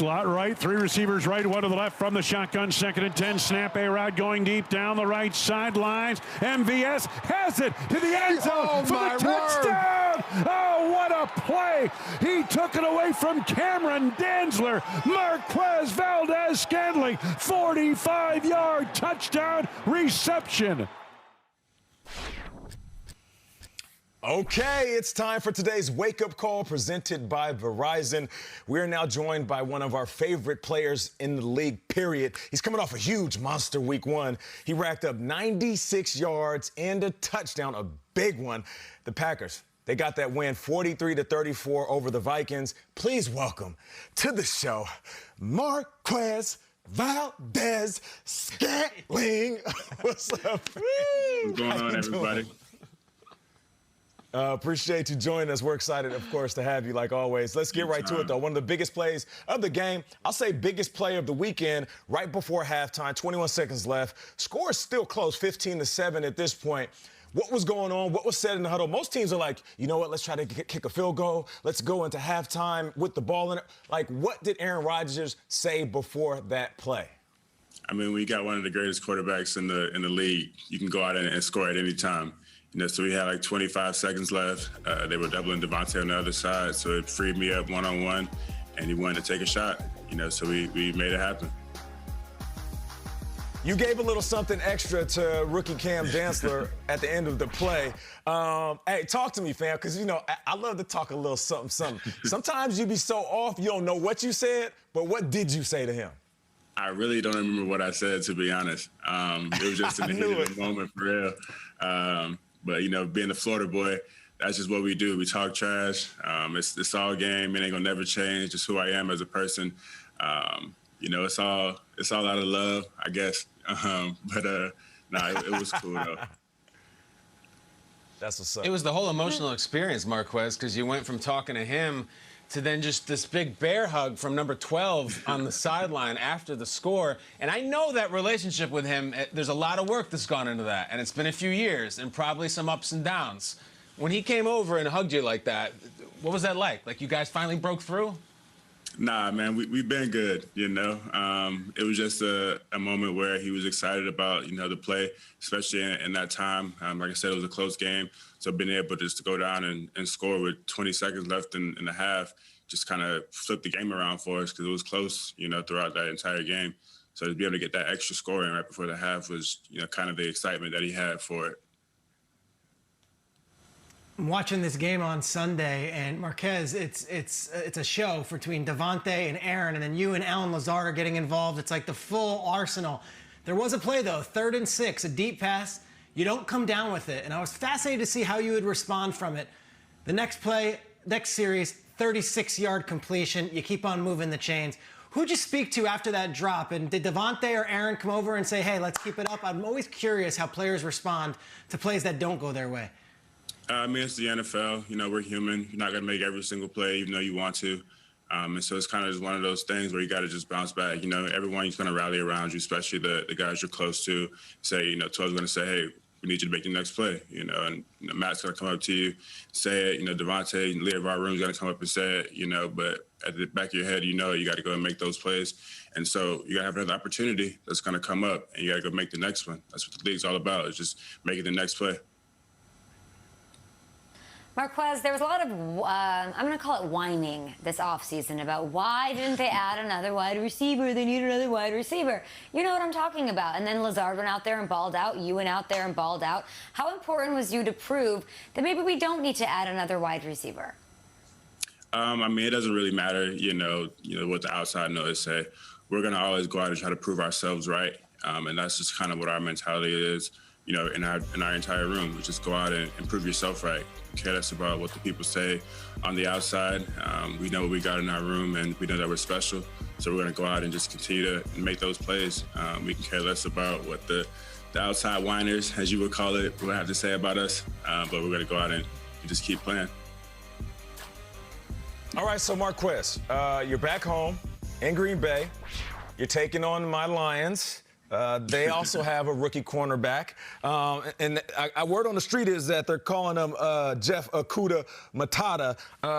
Slot right, 3 receivers right, 1 to the left from the shotgun. 2nd and 10. Snap, A-Rod going deep down the right sidelines. MVS has it to the end zone for the touchdown. Oh, what a play. He took it away from Cameron Dantzler. Marquez Valdes-Scantling, 45-yard touchdown reception. Okay, it's time for today's wake-up call presented by Verizon. We're now joined by one of our favorite players in the league, period. He's coming off a huge monster week 1. He racked up 96 yards and a touchdown, a big one. The Packers, they got that win 43-34 over the Vikings. Please welcome to the show, Marquez Valdes-Scantling. What's up? What's going on, everybody? Appreciate you joining us. We're excited, of course, to have you like always. Let's get right to it, though. One of the biggest plays of the game, I'll say biggest play of the weekend, right before halftime, 21 seconds left. Score is still close, 15-7 at this point. What was going on? What was said in the huddle? Most teams are like, you know what, let's try to kick a field goal. Let's go into halftime with the ball in it. Like, what did Aaron Rodgers say before that play? I mean, we got one of the greatest quarterbacks in the league. You can go out and score at any time. You know, so we had like 25 seconds left. They were doubling Devontae on the other side, so it freed me up one-on-one, and he wanted to take a shot. You know, so we made it happen. You gave a little something extra to rookie Cam Dantzler at the end of the play. Hey, talk to me, fam, because, you know, I love to talk a little something. Sometimes you be so off, you don't know what you said, but what did you say to him? I really don't remember what I said, to be honest. It was just an immediate moment for real. But, you know, being a Florida boy, that's just what we do. We talk trash. It's all game. It ain't gonna never change. Just who I am as a person. You know, it's all out of love, I guess. Nah, it was cool though. That's what's up. It was the whole emotional experience, Marquez, because you went from talking to him to then just this big bear hug from number 12 on the sideline after the score. And I know that relationship with him, there's a lot of work that's gone into that. And it's been a few years and probably some ups and downs. When he came over and hugged you like that, what was that like? Like you guys finally broke through? Nah, man, we've been good, you know. It was just a moment where he was excited about, you know, the play, especially in that time. Like I said, it was a close game. So being able just to go down and score with 20 seconds left in the half just kind of flipped the game around for us because it was close, you know, throughout that entire game. So to be able to get that extra scoring right before the half was, you know, kind of the excitement that he had for it. I'm watching this game on Sunday, and Marquez, it's a show between Devontae and Aaron, and then you and Allen Lazard are getting involved. It's like the full arsenal. There was a play, though, 3rd and 6, a deep pass. You don't come down with it, and I was fascinated to see how you would respond from it. The next play, next series, 36-yard completion. You keep on moving the chains. Who'd you speak to after that drop? And did Devontae or Aaron come over and say, hey, let's keep it up? I'm always curious how players respond to plays that don't go their way. I mean, it's the NFL. You know, we're human. You're not going to make every single play, even though you want to. And so it's kind of just one of those things where you got to just bounce back. You know, everyone's going to rally around you, especially the guys you're close to. Say, you know, 12's going to say, hey, we need you to make the next play, you know, and you know, Matt's going to come up to you, say it, you know, Devontae and Leah of our room is going to come up and say it, you know, but at the back of your head, you know, you got to go and make those plays. And so you got to have another opportunity that's going to come up, and you got to go make the next one. That's what the league's all about, is just making the next play. Marquez, there was a lot of, I'm going to call it whining this offseason about why didn't they add another wide receiver? They need another wide receiver. You know what I'm talking about. And then Lazard went out there and balled out. You went out there and balled out. How important was you to prove that maybe we don't need to add another wide receiver? I mean, it doesn't really matter, you know what the outside noise say. We're going to always go out and try to prove ourselves right. And that's just kind of what our mentality is. You know, in our entire room, just go out and prove yourself right. Care less about what the people say on the outside. We know what we got in our room, and we know that we're special. So we're going to go out and just continue to make those plays. We can care less about what the outside whiners, as you would call it, will have to say about us. But we're going to go out and just keep playing. All right, so Marquez, you're back home in Green Bay. You're taking on my Lions. They also have a rookie cornerback. And I word on the street is that they're calling him Jeff Okuda Matata.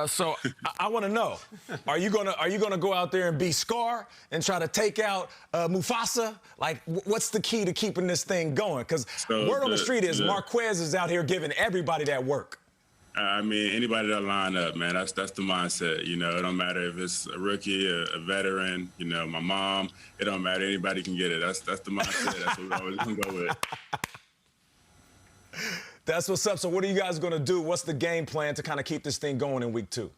So I want to know, are you gonna go out there and be Scar and try to take out Mufasa? Like, what's the key to keeping this thing going? Because word on the street is Marquez is out here giving everybody that work. I mean, anybody that line up, man, that's the mindset. You know, it don't matter if it's a rookie, a veteran, you know, my mom. It don't matter. Anybody can get it. That's the mindset. That's what we're always gonna go with. That's what's up. So what are you guys gonna do? What's the game plan to kind of keep this thing going in week 2?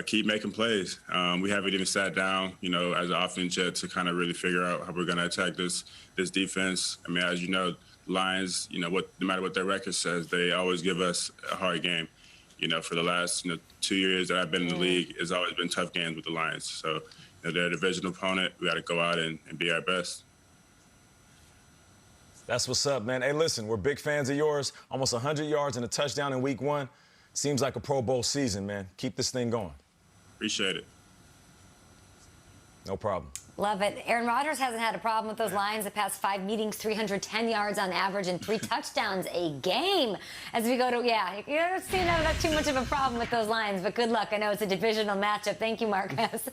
Keep making plays. We haven't even sat down, you know, as an offense yet to kind of really figure out how we're gonna attack this defense. I mean, as you know, Lions, you know, no matter what their record says, they always give us a hard game. You know, for the last 2 years that I've been in the league, it's always been tough games with the Lions. So, you know, they're a division opponent. We got to go out and be our best. That's what's up, man. Hey, listen, we're big fans of yours. Almost 100 yards and a touchdown in week 1. Seems like a Pro Bowl season, man. Keep this thing going. Appreciate it. No problem. Love it. Aaron Rodgers hasn't had a problem with those Lions the past 5 meetings, 310 yards on average and 3 touchdowns a game. As we go to, you don't seem to have too much of a problem with those Lions, but good luck. I know it's a divisional matchup. Thank you, Marquez.